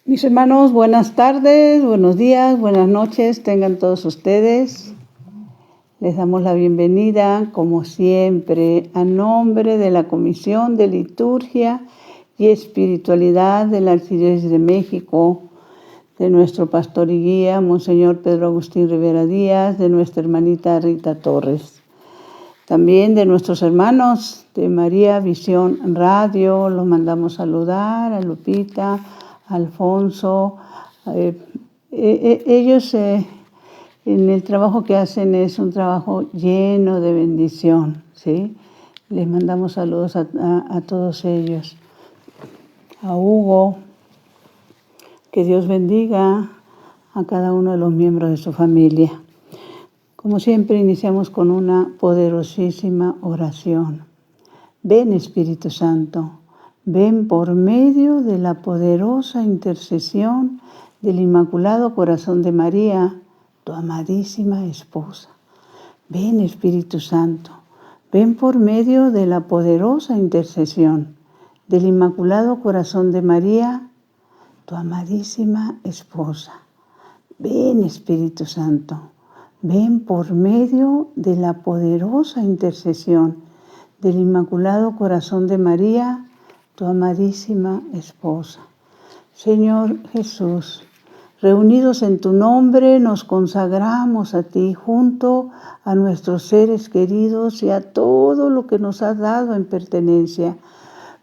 Mis hermanos, buenas tardes, buenos días, buenas noches, tengan todos ustedes. Les damos la bienvenida, como siempre, a nombre de la Comisión de Liturgia y Espiritualidad de la Arquidiócesis de México, de nuestro pastor y guía, Monseñor Pedro Agustín Rivera Díaz, de nuestra hermanita Rita Torres. También de nuestros hermanos de María Visión Radio, los mandamos saludar, a Lupita, a Alfonso. Ellos en el trabajo que hacen es un trabajo lleno de bendición, ¿sí? Les mandamos saludos a todos ellos. A Hugo, que Dios bendiga a cada uno de los miembros de su familia. Como siempre, iniciamos con una poderosísima oración. Ven, Espíritu Santo, ven por medio de la poderosa intercesión del Inmaculado Corazón de María, tu amadísima esposa. Ven, Espíritu Santo, ven por medio de la poderosa intercesión del Inmaculado Corazón de María, tu amadísima esposa. Ven, Espíritu Santo, ven por medio de la poderosa intercesión del Inmaculado Corazón de María, tu amadísima esposa. Señor Jesús, reunidos en tu nombre, nos consagramos a ti junto a nuestros seres queridos y a todo lo que nos has dado en pertenencia.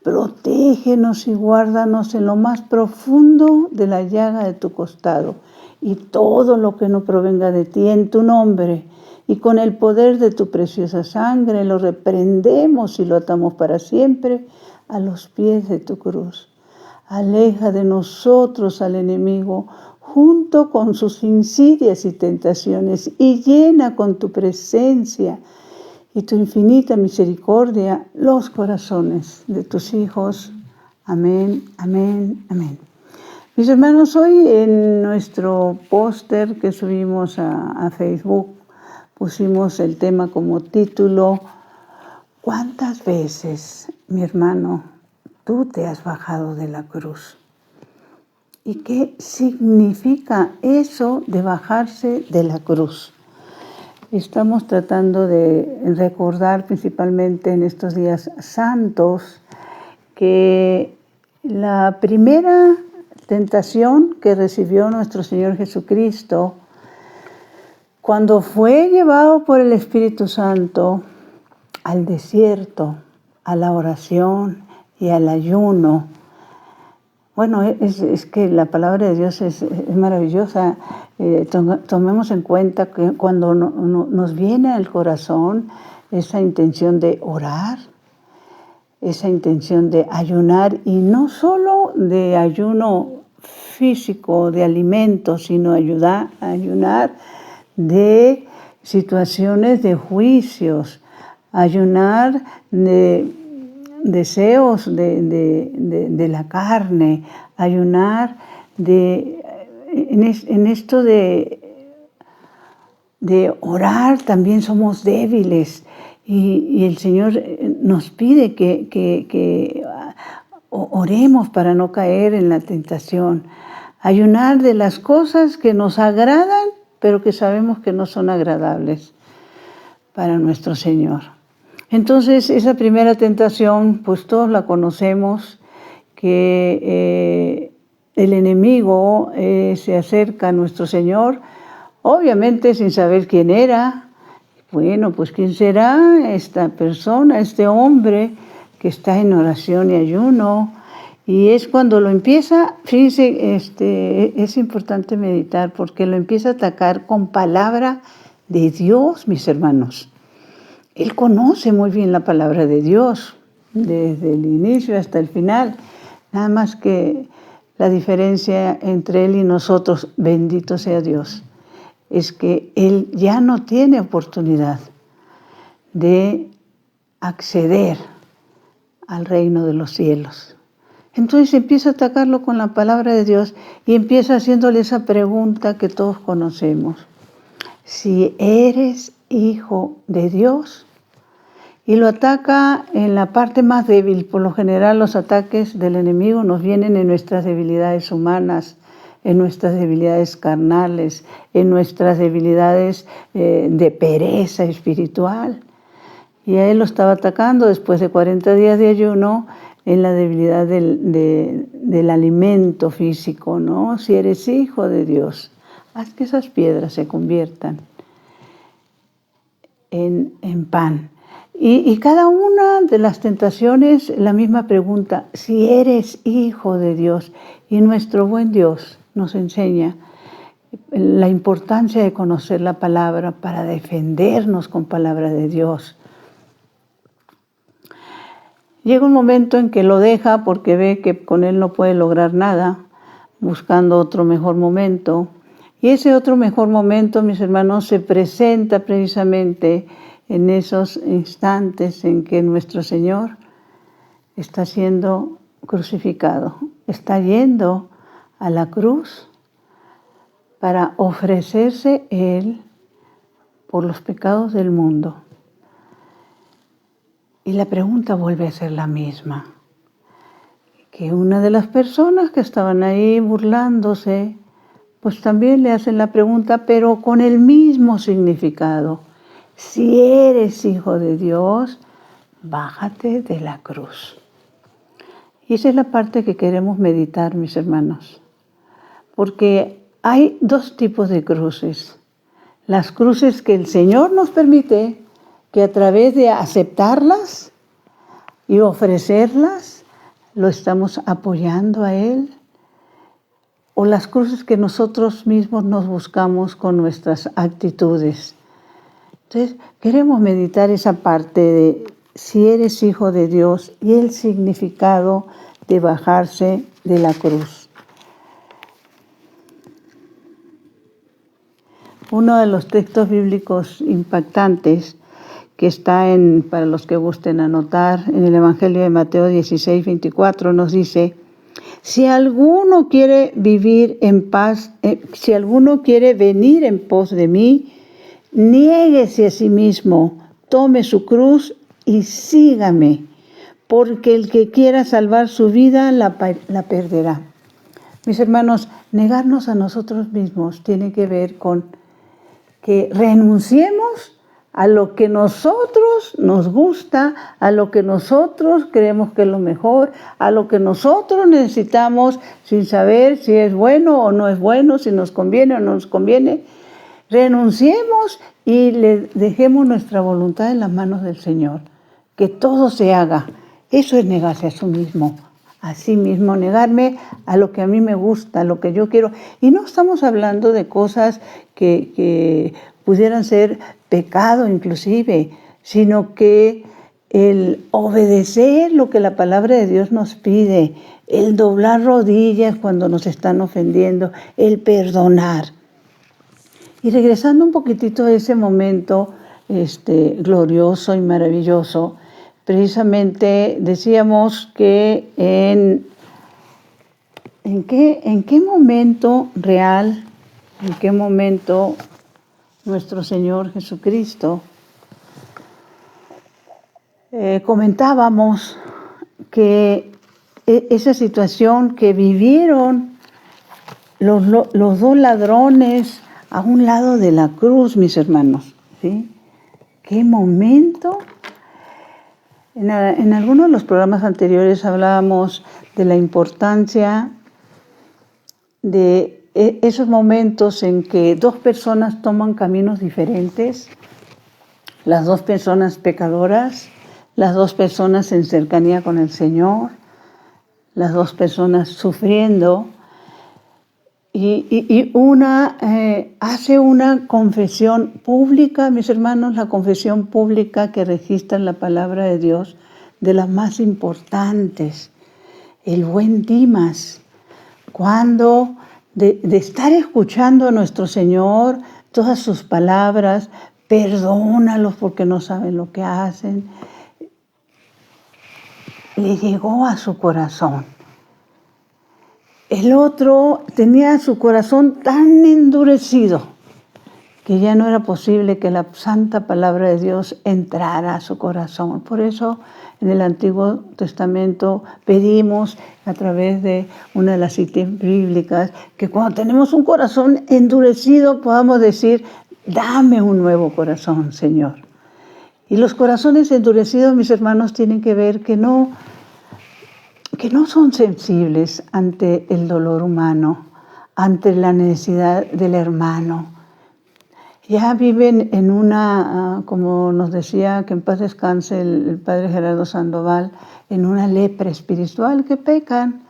Protégenos y guárdanos en lo más profundo de la llaga de tu costado, y todo lo que no provenga de ti, en tu nombre y con el poder de tu preciosa sangre, lo reprendemos y lo atamos para siempre a los pies de tu cruz. Aleja de nosotros al enemigo junto con sus insidias y tentaciones, y llena con tu presencia y tu infinita misericordia los corazones de tus hijos. Amén, amén, amén. Mis hermanos, hoy en nuestro póster que subimos a Facebook pusimos el tema como título: ¿cuántas veces, mi hermano, tú te has bajado de la cruz? ¿Y qué significa eso de bajarse de la cruz? Estamos tratando de recordar principalmente en estos días santos que la primera tentación que recibió nuestro Señor Jesucristo cuando fue llevado por el Espíritu Santo al desierto, a la oración y al ayuno. Bueno, es que la palabra de Dios es maravillosa. Tomemos en cuenta que cuando nos viene al corazón esa intención de orar, esa intención de ayunar, y no solo de ayuno físico de alimentos, sino ayunar de situaciones de juicios, ayunar de deseos de la carne, ayunar en esto de orar. También somos débiles. Y el Señor nos pide que oremos para no caer en la tentación. Ayunar de las cosas que nos agradan, pero que sabemos que no son agradables para nuestro Señor. Entonces, esa primera tentación, pues todos la conocemos, que el enemigo se acerca a nuestro Señor, obviamente sin saber quién era. Bueno, pues ¿quién será esta persona, este hombre que está en oración y ayuno? Y es cuando lo empieza, fíjense, es importante meditar, porque lo empieza a atacar con palabra de Dios, mis hermanos. Él conoce muy bien la palabra de Dios, desde el inicio hasta el final. Nada más que la diferencia entre Él y nosotros, bendito sea Dios, es que Él ya no tiene oportunidad de acceder al reino de los cielos. Entonces empieza a atacarlo con la palabra de Dios y empieza haciéndole esa pregunta que todos conocemos: si eres hijo de Dios, y lo ataca en la parte más débil. Por lo general los ataques del enemigo nos vienen en nuestras debilidades humanas, en nuestras debilidades carnales, en nuestras debilidades de pereza espiritual. Y a él lo estaba atacando después de 40 días de ayuno en la debilidad del alimento físico, ¿no? Si eres hijo de Dios, haz que esas piedras se conviertan en pan. Y cada una de las tentaciones, la misma pregunta, si eres hijo de Dios. Y nuestro buen Dios nos enseña la importancia de conocer la palabra para defendernos con palabra de Dios. Llega un momento en que lo deja porque ve que con él no puede lograr nada, buscando otro mejor momento. Y ese otro mejor momento, mis hermanos, se presenta precisamente en esos instantes en que nuestro Señor está siendo crucificado, está yendo a la cruz para ofrecerse Él por los pecados del mundo. Y la pregunta vuelve a ser la misma, que una de las personas que estaban ahí burlándose, pues también le hacen la pregunta, pero con el mismo significado. Si eres hijo de Dios, bájate de la cruz. Y esa es la parte que queremos meditar, mis hermanos. Porque hay dos tipos de cruces. Las cruces que el Señor nos permite, que a través de aceptarlas y ofrecerlas, lo estamos apoyando a Él. O las cruces que nosotros mismos nos buscamos con nuestras actitudes. Entonces, queremos meditar esa parte de si eres hijo de Dios y el significado de bajarse de la cruz. Uno de los textos bíblicos impactantes que está para los que gusten anotar, en el Evangelio de Mateo 16, 24, nos dice: si alguno quiere vivir en paz, si alguno quiere venir en pos de mí, niéguese a sí mismo, tome su cruz y sígame, porque el que quiera salvar su vida la perderá. Mis hermanos, negarnos a nosotros mismos tiene que ver con que renunciemos a lo que nosotros nos gusta, a lo que nosotros creemos que es lo mejor, a lo que nosotros necesitamos sin saber si es bueno o no es bueno, si nos conviene o no nos conviene. Renunciemos y le dejemos nuestra voluntad en las manos del Señor. Que todo se haga. Eso es negarse a sí mismo. A sí mismo, negarme a lo que a mí me gusta, a lo que yo quiero. Y no estamos hablando de cosas que pudieran ser pecado inclusive, sino que el obedecer lo que la palabra de Dios nos pide, el doblar rodillas cuando nos están ofendiendo, el perdonar. Y regresando un poquitito a ese momento glorioso y maravilloso, precisamente decíamos que en qué momento real, en qué momento nuestro Señor Jesucristo, comentábamos que esa situación que vivieron los dos ladrones a un lado de la cruz, mis hermanos, ¿sí? ¿Qué momento? En algunos de los programas anteriores hablábamos de la importancia de esos momentos en que dos personas toman caminos diferentes, las dos personas pecadoras, las dos personas en cercanía con el Señor, las dos personas sufriendo, y una hace una confesión pública, mis hermanos, la confesión pública que registra en la palabra de Dios, de las más importantes, el buen Dimas, cuando de estar escuchando a nuestro Señor, todas sus palabras, perdónalos porque no saben lo que hacen, le llegó a su corazón. El otro tenía su corazón tan endurecido que ya no era posible que la santa palabra de Dios entrara a su corazón. Por eso en el Antiguo Testamento pedimos a través de una de las citas bíblicas que cuando tenemos un corazón endurecido podamos decir, dame un nuevo corazón, Señor. Y los corazones endurecidos, mis hermanos, tienen que ver que no son sensibles ante el dolor humano, ante la necesidad del hermano. Ya viven en una, como nos decía, que en paz descanse el padre Gerardo Sandoval, en una lepra espiritual, que pecan.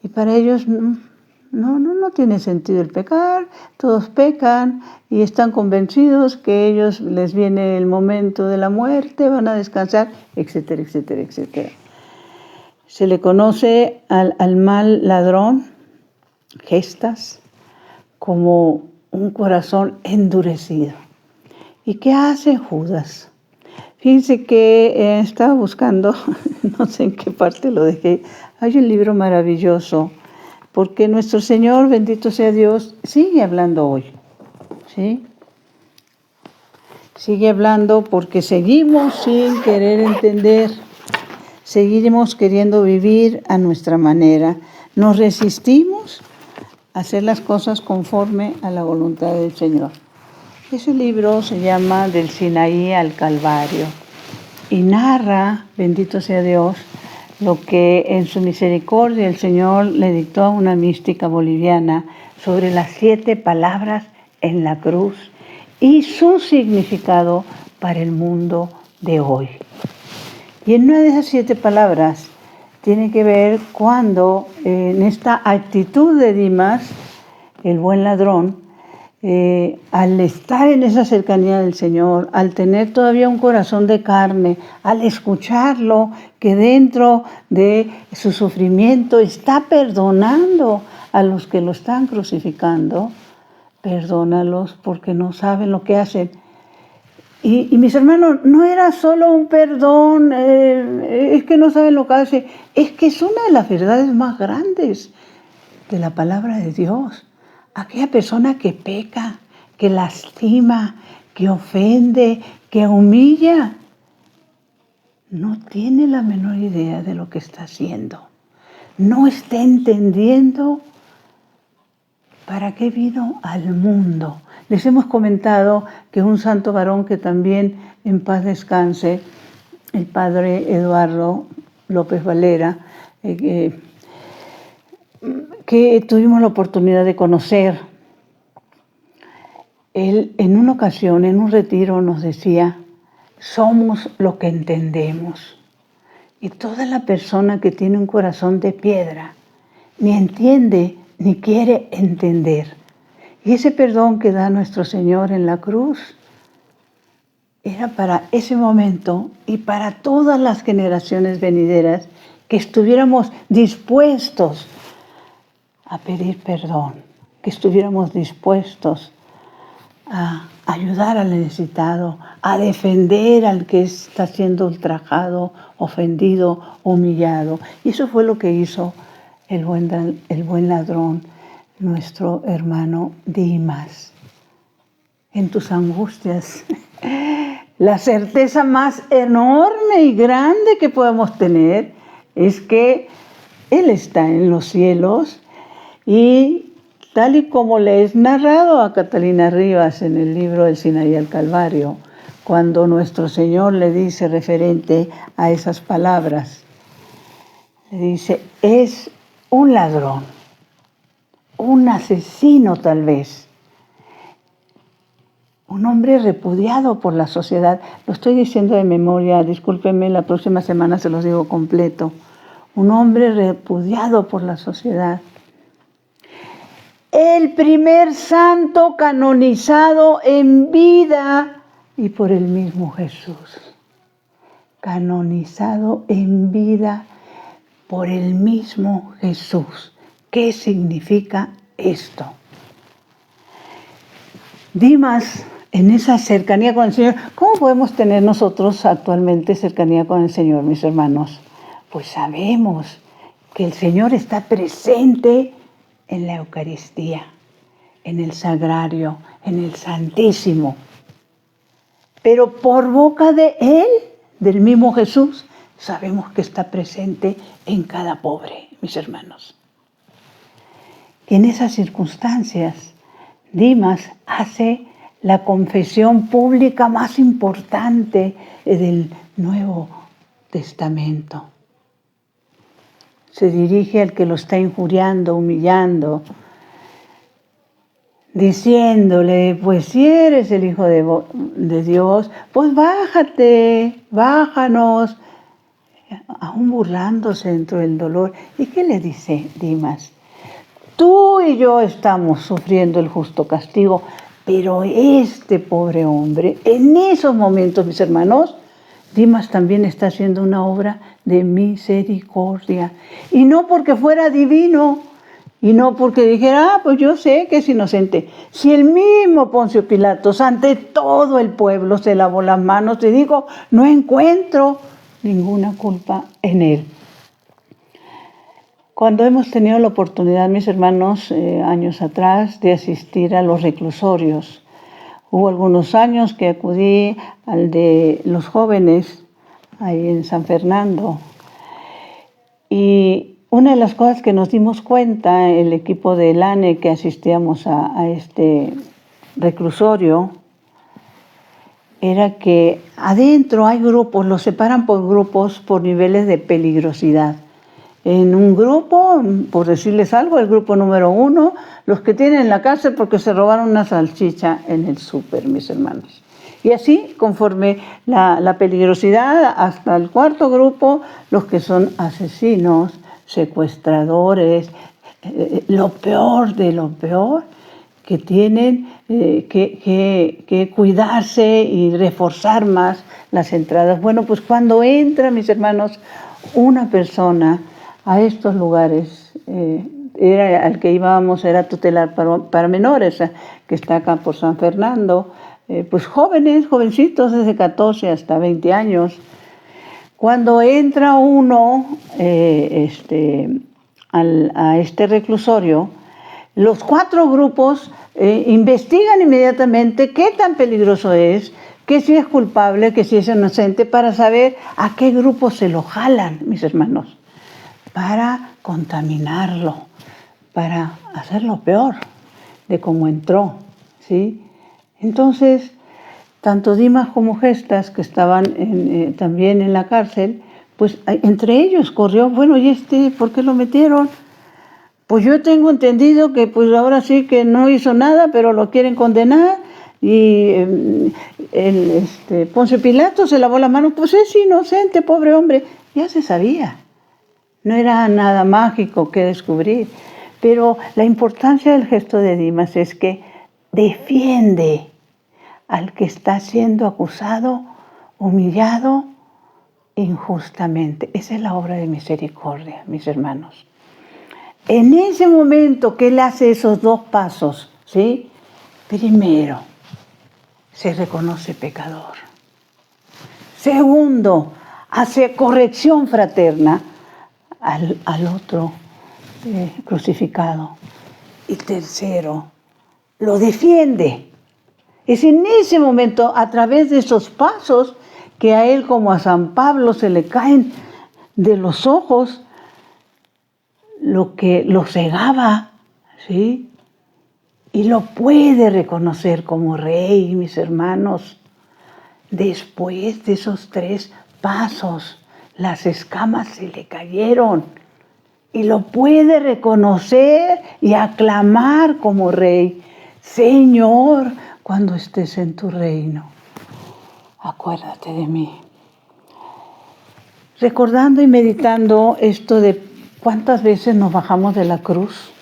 Y para ellos no tiene sentido el pecar, todos pecan y están convencidos que ellos les viene el momento de la muerte, van a descansar, etcétera, etcétera, etcétera. Se le conoce al mal ladrón, gestas, como un corazón endurecido. ¿Y qué hace Judas? Fíjense que estaba buscando, no sé en qué parte lo dejé, hay un libro maravilloso, porque nuestro Señor, bendito sea Dios, sigue hablando hoy, ¿sí? Sigue hablando porque seguimos sin querer entender, seguimos queriendo vivir a nuestra manera, nos resistimos hacer las cosas conforme a la voluntad del Señor. Ese libro se llama Del Sinaí al Calvario y narra, bendito sea Dios, lo que en su misericordia el Señor le dictó a una mística boliviana sobre las 7 palabras en la cruz y su significado para el mundo de hoy. Y en una de esas 7 palabras tiene que ver cuando en esta actitud de Dimas, el buen ladrón, al estar en esa cercanía del Señor, al tener todavía un corazón de carne, al escucharlo, que dentro de su sufrimiento está perdonando a los que lo están crucificando, perdónalos porque no saben lo que hacen. Y mis hermanos, no era solo un perdón, es que no saben lo que hace, es que es una de las verdades más grandes de la palabra de Dios. Aquella persona que peca, que lastima, que ofende, que humilla, no tiene la menor idea de lo que está haciendo. No está entendiendo para qué vino al mundo. Les hemos comentado que un santo varón que también en paz descanse, el padre Eduardo López Valera, que tuvimos la oportunidad de conocer. Él en una ocasión, en un retiro, nos decía, somos lo que entendemos. Y toda la persona que tiene un corazón de piedra, ni entiende, ni quiere entender. Y ese perdón que da nuestro Señor en la cruz era para ese momento y para todas las generaciones venideras que estuviéramos dispuestos a pedir perdón, que estuviéramos dispuestos a ayudar al necesitado, a defender al que está siendo ultrajado, ofendido, humillado. Y eso fue lo que hizo el buen ladrón, nuestro hermano Dimas. En tus angustias, la certeza más enorme y grande que podemos tener es que Él está en los cielos y tal y como le es narrado a Catalina Rivas en el libro del Sinaí al Calvario, cuando nuestro Señor le dice referente a esas palabras, le dice, es un ladrón, un asesino tal vez, un hombre repudiado por la sociedad. Lo estoy diciendo de memoria, discúlpenme, la próxima semana se los digo completo. Un hombre repudiado por la sociedad. El primer santo canonizado en vida y por el mismo Jesús. Canonizado en vida por el mismo Jesús. ¿Qué significa esto? Dimas, en esa cercanía con el Señor, ¿cómo podemos tener nosotros actualmente cercanía con el Señor, mis hermanos? Pues sabemos que el Señor está presente en la Eucaristía, en el sagrario, en el Santísimo. Pero por boca de Él, del mismo Jesús, sabemos que está presente en cada pobre, mis hermanos. Y en esas circunstancias, Dimas hace la confesión pública más importante del Nuevo Testamento. Se dirige al que lo está injuriando, humillando, diciéndole, pues si eres el Hijo de Dios, pues bájanos, aún burlándose dentro del dolor. ¿Y qué le dice Dimas? Tú y yo estamos sufriendo el justo castigo, pero este pobre hombre, en esos momentos, mis hermanos, Dimas también está haciendo una obra de misericordia. Y no porque fuera divino, y no porque dijera, pues yo sé que es inocente. Si el mismo Poncio Pilatos, ante todo el pueblo, se lavó las manos y dijo, no encuentro ninguna culpa en él. Cuando hemos tenido la oportunidad, mis hermanos, años atrás, de asistir a los reclusorios, hubo algunos años que acudí al de los jóvenes, ahí en San Fernando. Y una de las cosas que nos dimos cuenta, el equipo de LANE que asistíamos a este reclusorio, era que adentro hay grupos, los separan por grupos, por niveles de peligrosidad. En un grupo, por decirles algo, el grupo número 1, los que tienen la cárcel porque se robaron una salchicha en el súper, mis hermanos. Y así, conforme la peligrosidad, hasta el cuarto grupo, los que son asesinos, secuestradores, lo peor de lo peor, que tienen que cuidarse y reforzar más las entradas. Bueno, pues cuando entra, mis hermanos, una persona a estos lugares, al que íbamos era tutelar para menores, que está acá por San Fernando, pues jovencitos desde 14 hasta 20 años. Cuando entra uno a este reclusorio, los 4 grupos investigan inmediatamente qué tan peligroso es, que si es culpable, que si es inocente, para saber a qué grupo se lo jalan, mis hermanos, para contaminarlo, para hacerlo peor de cómo entró, ¿sí? Entonces, tanto Dimas como Gestas, que estaban también en la cárcel, pues entre ellos corrió, bueno, ¿y por qué lo metieron? Pues yo tengo entendido que pues ahora sí que no hizo nada, pero lo quieren condenar, y Poncio Pilatos se lavó la mano, pues es inocente, pobre hombre, ya se sabía. No era nada mágico que descubrir, pero la importancia del gesto de Dimas es que defiende al que está siendo acusado, humillado injustamente. Esa es la obra de misericordia, mis hermanos. En ese momento que él hace esos 2 pasos, ¿sí? Primero, se reconoce pecador. Segundo, hace corrección fraterna al otro crucificado. Y tercero, lo defiende. Es en ese momento, a través de esos pasos, que a él como a San Pablo se le caen de los ojos lo que lo cegaba, ¿sí? Y lo puede reconocer como rey, mis hermanos. Después de esos 3 pasos, las escamas se le cayeron y lo puede reconocer y aclamar como rey. Señor, cuando estés en tu reino, acuérdate de mí. Recordando y meditando esto de cuántas veces nos bajamos de la cruz,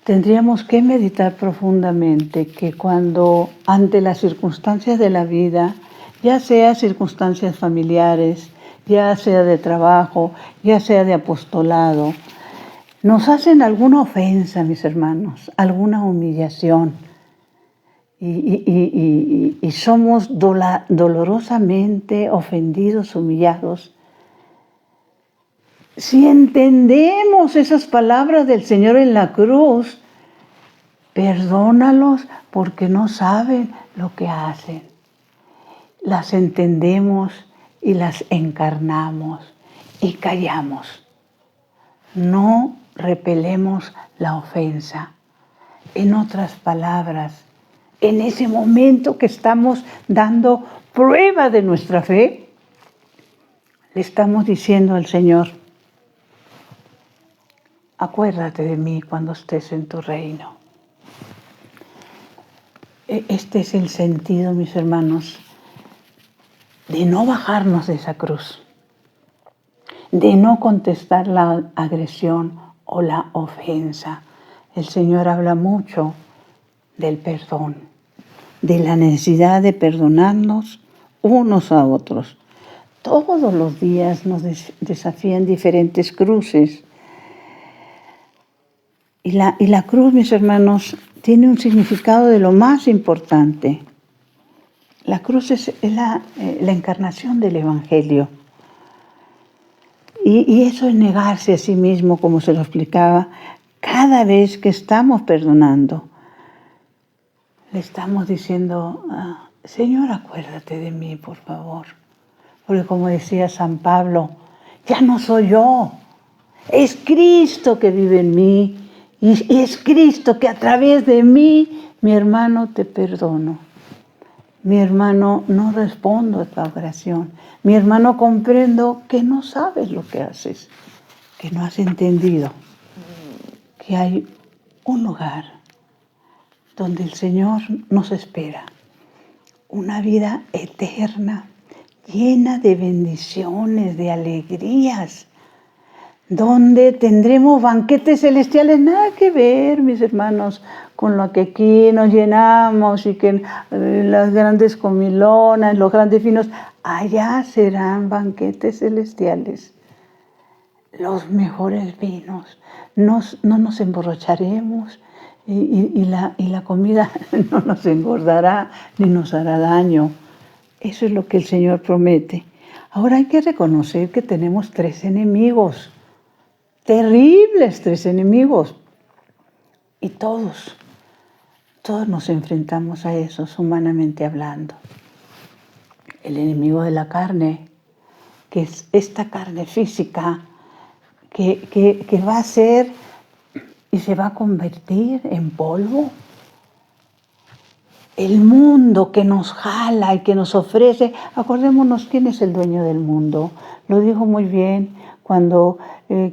tendríamos que meditar profundamente que cuando ante las circunstancias de la vida, ya sea circunstancias familiares, ya sea de trabajo, ya sea de apostolado, nos hacen alguna ofensa, mis hermanos, alguna humillación, y somos dolorosamente ofendidos, humillados. Si entendemos esas palabras del Señor en la cruz, Perdónalos porque no saben lo que hacen. Las entendemos y las encarnamos y callamos. No repelemos la ofensa. En otras palabras, en ese momento que estamos dando prueba de nuestra fe, le estamos diciendo al Señor, acuérdate de mí cuando estés en tu reino. Este es el sentido, mis hermanos, de no bajarnos de esa cruz, de no contestar la agresión o la ofensa. El Señor habla mucho del perdón, de la necesidad de perdonarnos unos a otros. Todos los días nos desafían diferentes cruces. Y la cruz, mis hermanos, tiene un significado de lo más importante. La cruz es la encarnación del Evangelio. Y eso es negarse a sí mismo, como se lo explicaba, cada vez que estamos perdonando. Le estamos diciendo, Señor, acuérdate de mí, por favor. Porque como decía San Pablo, ya no soy yo, es Cristo que vive en mí. Y es Cristo que a través de mí, mi hermano, te perdono. Mi hermano, no respondo a tu oración. Mi hermano, comprendo que no sabes lo que haces, que no has entendido, que hay un lugar donde el Señor nos espera. Una vida eterna, llena de bendiciones, de alegrías, donde tendremos banquetes celestiales, nada que ver, mis hermanos, con lo que aquí nos llenamos y que las grandes comilonas, los grandes vinos, allá serán banquetes celestiales, los mejores vinos, no nos emborracharemos y la comida no nos engordará ni nos hará daño. Eso es lo que el Señor promete. Ahora hay que reconocer que tenemos 3 enemigos, terribles 3 enemigos. Y todos nos enfrentamos a esos, humanamente hablando. El enemigo de la carne, que es esta carne física, que va a ser y se va a convertir en polvo. El mundo que nos jala y que nos ofrece, acordémonos quién es el dueño del mundo. Lo dijo muy bien cuando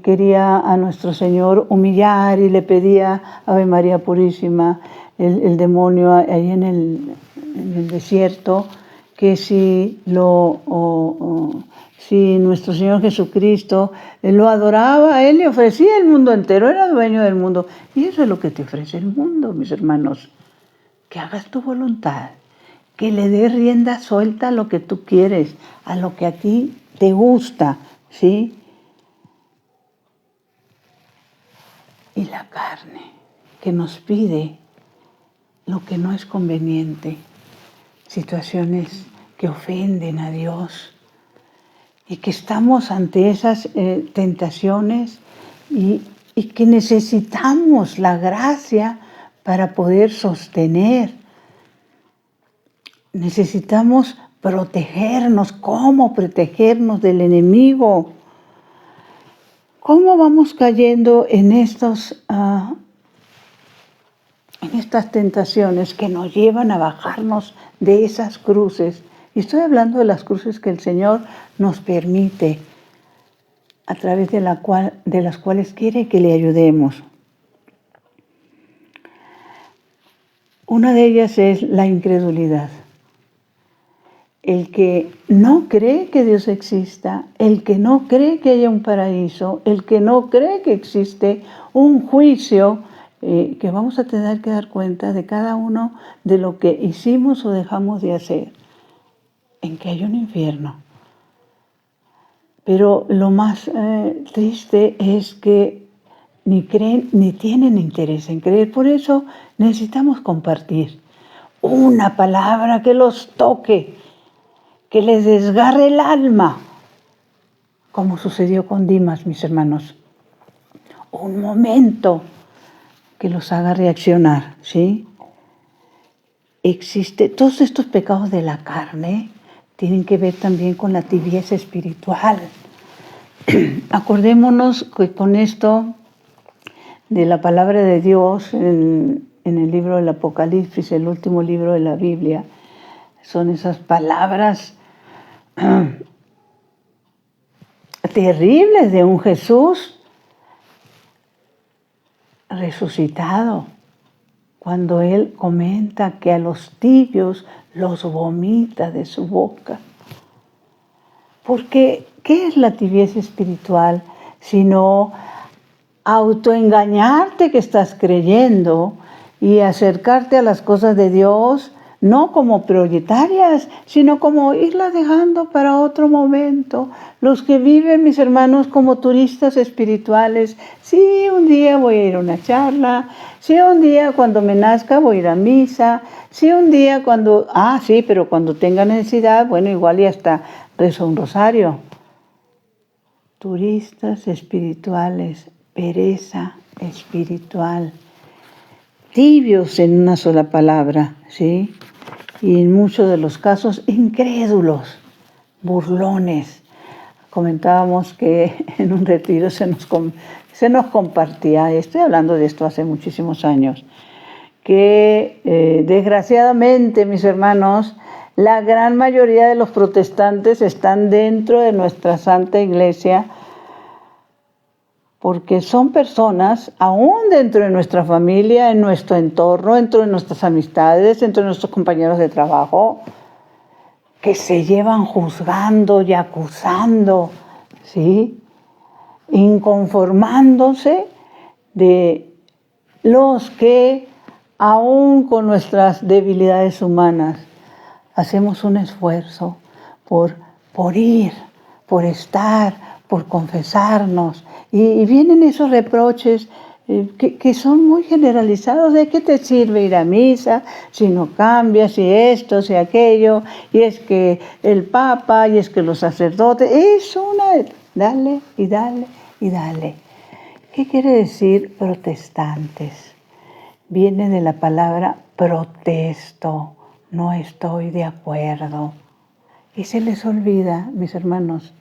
quería a nuestro Señor humillar y le pedía Ave María Purísima, el demonio ahí en el desierto, que si nuestro Señor Jesucristo lo adoraba, Él le ofrecía el mundo entero, era dueño del mundo. Y eso es lo que te ofrece el mundo, mis hermanos. Que hagas tu voluntad, que le des rienda suelta a lo que tú quieres, a lo que a ti te gusta, ¿sí? Y la carne, que nos pide lo que no es conveniente, situaciones que ofenden a Dios, y que estamos ante esas tentaciones y que necesitamos la gracia para poder sostener. Necesitamos protegernos. ¿Cómo protegernos del enemigo? ¿Cómo vamos cayendo en estas tentaciones que nos llevan a bajarnos de esas cruces? Y estoy hablando de las cruces que el Señor nos permite, a través de las cuales quiere que le ayudemos. Una de ellas es la incredulidad. El que no cree que Dios exista, el que no cree que haya un paraíso, el que no cree que existe un juicio, que vamos a tener que dar cuenta de cada uno de lo que hicimos o dejamos de hacer, en que hay un infierno. Pero lo más triste es que ni creen ni tienen interés en creer. Por eso necesitamos compartir una palabra que los toque, que les desgarre el alma, como sucedió con Dimas, mis hermanos. Un momento que los haga reaccionar, ¿sí? Todos estos pecados de la carne tienen que ver también con la tibieza espiritual. Acordémonos que con esto de la palabra de Dios en el libro del Apocalipsis, el último libro de la Biblia, son esas palabras terribles de un Jesús resucitado, cuando Él comenta que a los tibios los vomita de su boca. Porque, ¿qué es la tibieza espiritual? Sino autoengañarte que estás creyendo y acercarte a las cosas de Dios, no como prioritarias, sino como irlas dejando para otro momento. Los que viven, mis hermanos, como turistas espirituales, sí, un día voy a ir a una charla, sí, un día cuando me nazca voy a ir a misa, sí, un día cuando, pero cuando tenga necesidad, bueno, igual y hasta rezo un rosario. Turistas espirituales, pereza espiritual, tibios en una sola palabra, ¿sí? Y en muchos de los casos incrédulos, burlones. Comentábamos que en un retiro se nos compartía, estoy hablando de esto hace muchísimos años, que desgraciadamente, mis hermanos, la gran mayoría de los protestantes están dentro de nuestra Santa Iglesia porque son personas, aún dentro de nuestra familia, en nuestro entorno, dentro de nuestras amistades, dentro de nuestros compañeros de trabajo, que se llevan juzgando y acusando, ¿sí? Inconformándose de los que, aún con nuestras debilidades humanas, hacemos un esfuerzo por ir, por estar, por confesarnos. Y vienen esos reproches que son muy generalizados. ¿De qué te sirve ir a misa si no cambias, si esto, si aquello? Y es que el Papa, y es que los sacerdotes. Es dale y dale y dale. ¿Qué quiere decir protestantes? Viene de la palabra protesto, no estoy de acuerdo. Y se les olvida, mis hermanos,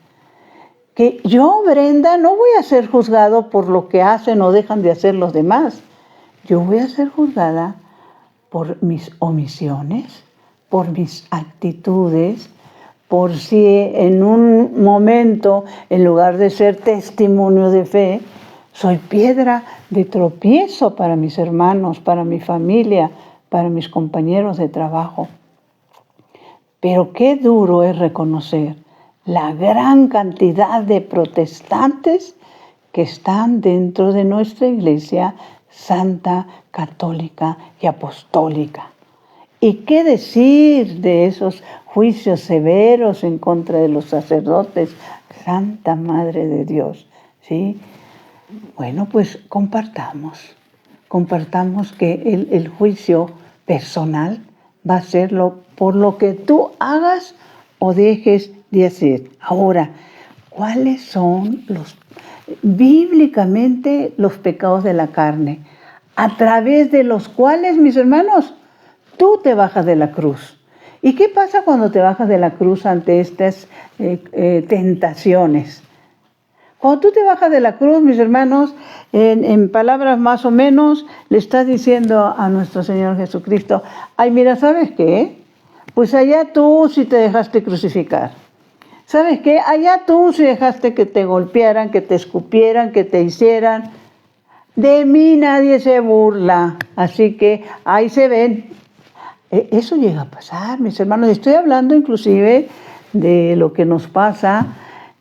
que yo, Brenda, no voy a ser juzgado por lo que hacen o dejan de hacer los demás. Yo voy a ser juzgada por mis omisiones, por mis actitudes, por si en un momento, en lugar de ser testimonio de fe, soy piedra de tropiezo para mis hermanos, para mi familia, para mis compañeros de trabajo. Pero qué duro es reconocer la gran cantidad de protestantes que están dentro de nuestra Iglesia Santa, Católica y Apostólica. ¿Y qué decir de esos juicios severos en contra de los sacerdotes? Santa Madre de Dios, ¿sí? Bueno, pues compartamos que el juicio personal va a ser por lo que tú hagas o dejes de hacer. Ahora, ¿cuáles son bíblicamente los pecados de la carne? A través de los cuales, mis hermanos, tú te bajas de la cruz. ¿Y qué pasa cuando te bajas de la cruz ante estas tentaciones? Cuando tú te bajas de la cruz, mis hermanos, en palabras más o menos, le estás diciendo a nuestro Señor Jesucristo, ay, mira, ¿sabes qué? Pues allá tú si te dejaste crucificar. ¿Sabes qué? Allá tú si dejaste que te golpearan, que te escupieran, que te hicieran. De mí nadie se burla. Así que ahí se ven. Eso llega a pasar, mis hermanos. Estoy hablando inclusive de lo que nos pasa,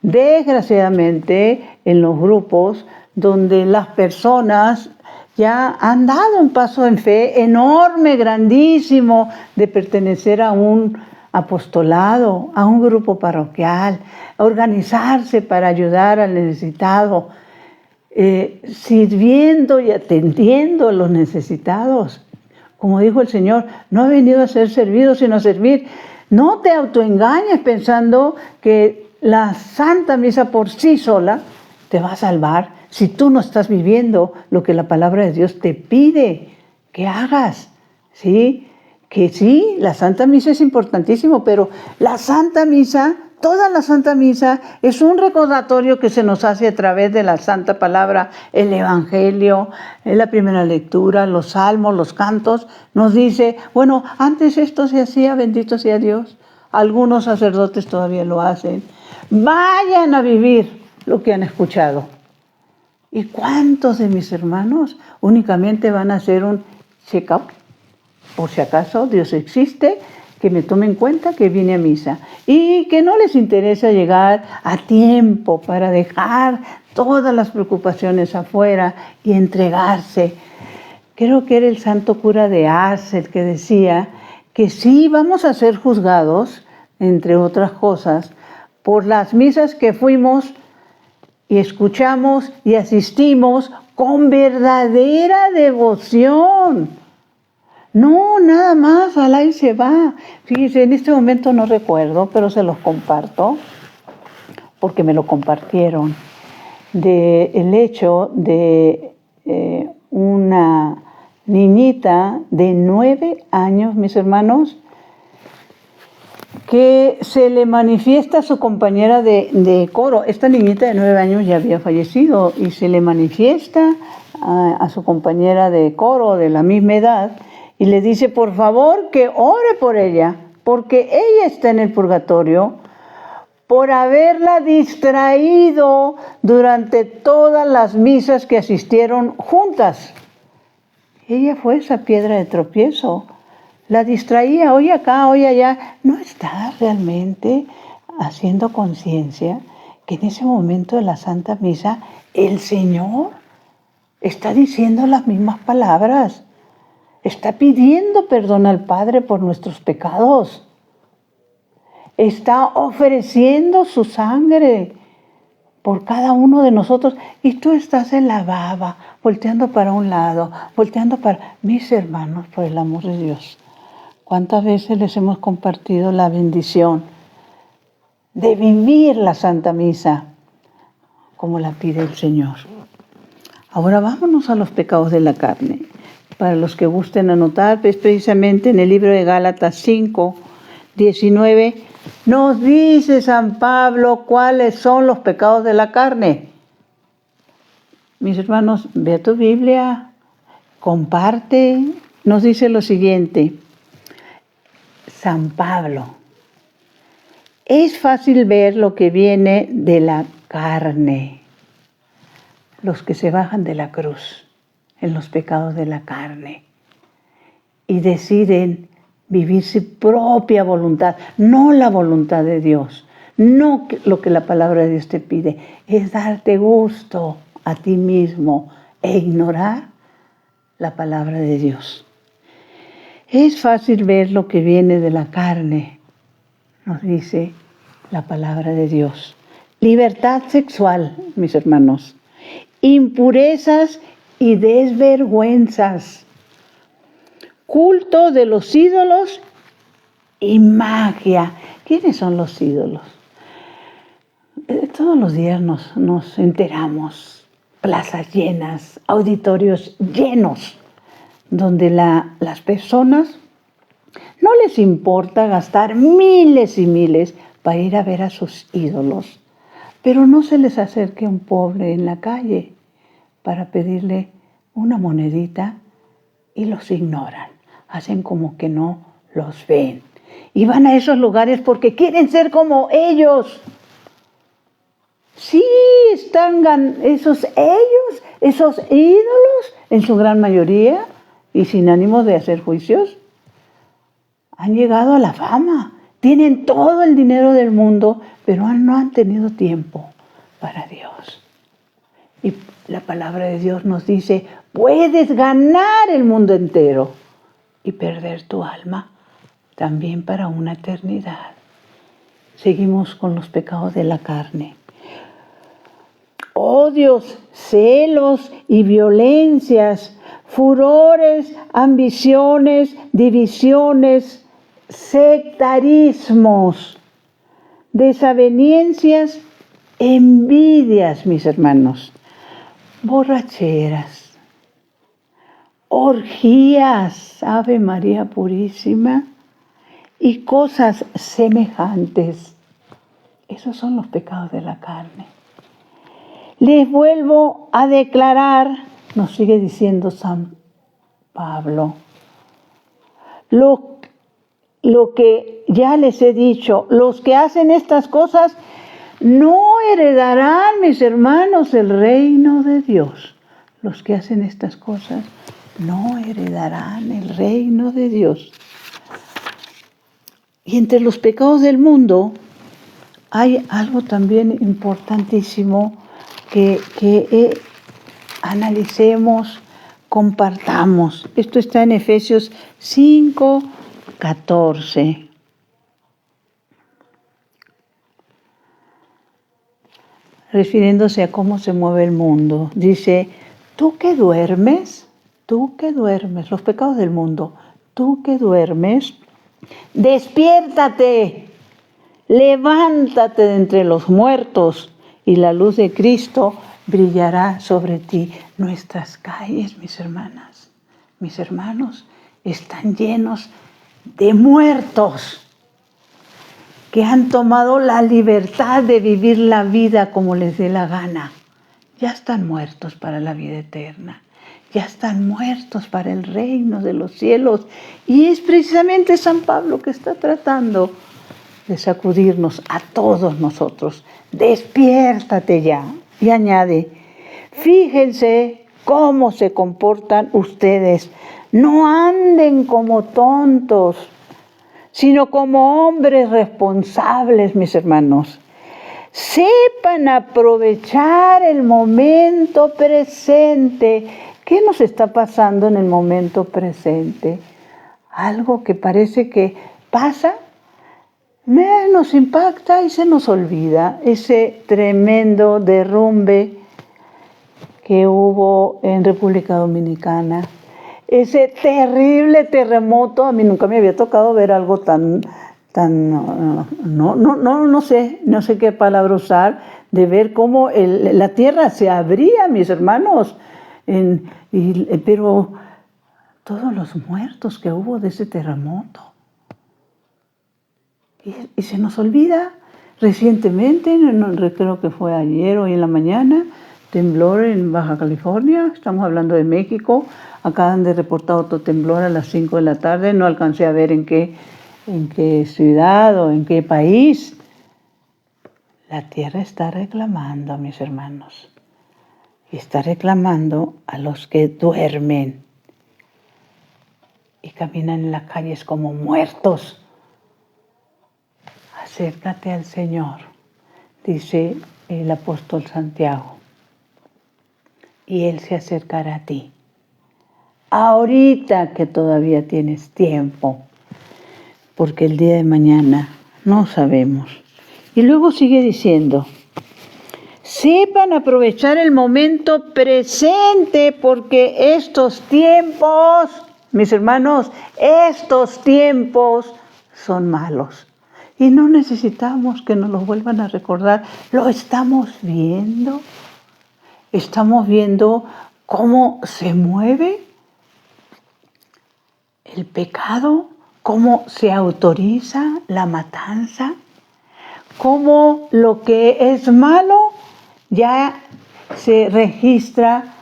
desgraciadamente, en los grupos donde las personas ya han dado un paso en fe enorme, grandísimo, de pertenecer a un apostolado, a un grupo parroquial, a organizarse para ayudar al necesitado, sirviendo y atendiendo a los necesitados. Como dijo el Señor, no he venido a ser servido, sino a servir. No te autoengañes pensando que la Santa Misa por sí sola te va a salvar si tú no estás viviendo lo que la palabra de Dios te pide que hagas, ¿sí? Que sí, la Santa Misa es importantísimo, pero la Santa Misa, toda la Santa Misa es un recordatorio que se nos hace a través de la Santa Palabra, el Evangelio, la primera lectura, los salmos, los cantos. Nos dice, bueno, antes esto se hacía, bendito sea Dios. Algunos sacerdotes todavía lo hacen. Vayan a vivir lo que han escuchado. ¿Y cuántos de mis hermanos únicamente van a hacer un check-up? Por si acaso Dios existe, que me tome en cuenta que viene a misa. Y que no les interesa llegar a tiempo para dejar todas las preocupaciones afuera y entregarse. Creo que era el santo cura de Ars el que decía que sí vamos a ser juzgados, entre otras cosas, por las misas que fuimos y escuchamos y asistimos con verdadera devoción. No, nada más, al aire se va. Fíjense, en este momento no recuerdo, pero se los comparto, porque me lo compartieron, el hecho de una niñita de 9 años, mis hermanos, que se le manifiesta a su compañera de coro. Esta niñita de 9 años ya había fallecido y se le manifiesta a su compañera de coro de la misma edad y le dice, por favor, que ore por ella, porque ella está en el purgatorio por haberla distraído durante todas las misas que asistieron juntas. Ella fue esa piedra de tropiezo. La distraía, hoy acá, hoy allá. No está realmente haciendo conciencia que en ese momento de la Santa Misa el Señor está diciendo las mismas palabras. Está pidiendo perdón al Padre por nuestros pecados. Está ofreciendo su sangre por cada uno de nosotros. Y tú estás en la baba, volteando para un lado, volteando para... Mis hermanos, por el amor de Dios, ¿cuántas veces les hemos compartido la bendición de vivir la Santa Misa como la pide el Señor? Ahora vámonos a los pecados de la carne. Para los que gusten anotar, pues precisamente en el libro de Gálatas 5, 19, nos dice San Pablo cuáles son los pecados de la carne. Mis hermanos, ve a tu Biblia, comparte. Nos dice lo siguiente, San Pablo, es fácil ver lo que viene de la carne, los que se bajan de la cruz en los pecados de la carne y deciden vivir su propia voluntad, no la voluntad de Dios, no lo que la palabra de Dios te pide, es darte gusto a ti mismo e ignorar la palabra de Dios. Es fácil ver lo que viene de la carne, nos dice la palabra de Dios. Libertad sexual, mis hermanos, impurezas y desvergüenzas, culto de los ídolos y magia. ¿Quiénes son los ídolos? Todos los días nos enteramos, plazas llenas, auditorios llenos, donde las personas no les importa gastar miles y miles para ir a ver a sus ídolos, pero no se les acerque un pobre en la calle para pedirle una monedita y los ignoran, hacen como que no los ven. Y van a esos lugares porque quieren ser como ellos. Sí, están esos ídolos, en su gran mayoría, y sin ánimo de hacer juicios, han llegado a la fama. Tienen todo el dinero del mundo, pero no han tenido tiempo para Dios. Y la palabra de Dios nos dice, puedes ganar el mundo entero y perder tu alma también para una eternidad. Seguimos con los pecados de la carne. Odios, celos y violencias, furores, ambiciones, divisiones, sectarismos, desavenencias envidias, mis hermanos, borracheras, orgías, Ave María Purísima, y cosas semejantes. Esos son los pecados de la carne. Les vuelvo a declarar, nos sigue diciendo San Pablo, lo que ya les he dicho, los que hacen estas cosas no heredarán, mis hermanos, el reino de Dios. Los que hacen estas cosas no heredarán el reino de Dios. Y entre los pecados del mundo hay algo también importantísimo que analicemos, compartamos. Esto está en Efesios 5:14. Refiriéndose a cómo se mueve el mundo. Dice, tú que duermes, los pecados del mundo, tú que duermes, despiértate, levántate de entre los muertos y la luz de Cristo brillará sobre ti. Nuestras calles, mis hermanas, mis hermanos, están llenos de muertos que han tomado la libertad de vivir la vida como les dé la gana. Ya están muertos para la vida eterna. Ya están muertos para el reino de los cielos. Y es precisamente San Pablo que está tratando de sacudirnos a todos nosotros. Despiértate ya. Y añade, fíjense cómo se comportan ustedes. No anden como tontos, sino como hombres responsables, mis hermanos. Sepan aprovechar el momento presente. ¿Qué nos está pasando en el momento presente? Algo que parece que pasa, nos impacta y se nos olvida. Ese tremendo derrumbe que hubo en República Dominicana. Ese terrible terremoto, a mí nunca me había tocado ver algo no sé qué palabra usar, de ver cómo la tierra se abría, mis hermanos, pero todos los muertos que hubo de ese terremoto. Y se nos olvida. Recientemente, creo que fue ayer o en la mañana, temblor en Baja California, estamos hablando de México, acaban de reportar otro temblor a las 5 de la tarde, no alcancé a ver en qué ciudad o en qué país. La tierra está reclamando, mis hermanos, y está reclamando a los que duermen y caminan en las calles como muertos. Acércate al Señor, dice el apóstol Santiago, y Él se acercará a ti. Ahorita que todavía tienes tiempo, porque el día de mañana no sabemos. Y luego sigue diciendo, sepan aprovechar el momento presente, porque estos tiempos, mis hermanos, estos tiempos son malos. Y no necesitamos que nos los vuelvan a recordar. Lo estamos viendo. Estamos viendo cómo se mueve el pecado, cómo se autoriza la matanza, cómo lo que es malo ya se registra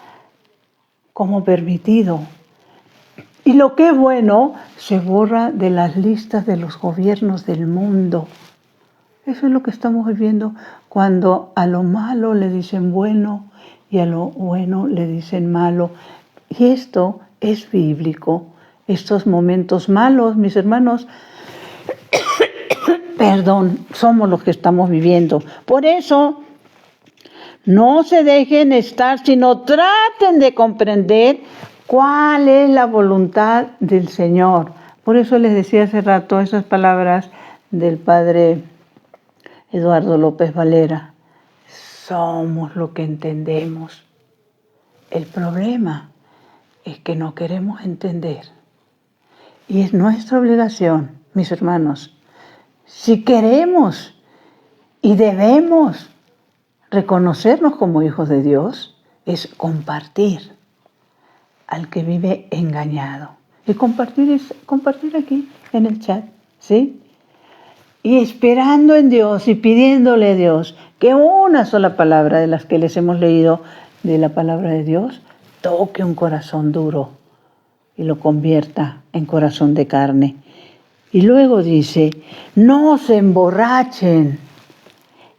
como permitido. Y lo que es bueno se borra de las listas de los gobiernos del mundo. Eso es lo que estamos viviendo cuando a lo malo le dicen bueno y a lo bueno le dicen malo. Y esto es bíblico. Estos momentos malos, mis hermanos, somos los que estamos viviendo. Por eso, no se dejen estar, sino traten de comprender cuál es la voluntad del Señor. Por eso les decía hace rato esas palabras del Padre Eduardo López Valera. Somos lo que entendemos. El problema es que no queremos entender. Y es nuestra obligación, mis hermanos, si queremos y debemos reconocernos como hijos de Dios es compartir al que vive engañado. Y compartir es compartir aquí en el chat, ¿sí? Y esperando en Dios y pidiéndole a Dios que una sola palabra de las que les hemos leído de la palabra de Dios toque un corazón duro y lo convierta en corazón de carne. Y luego dice, no se emborrachen.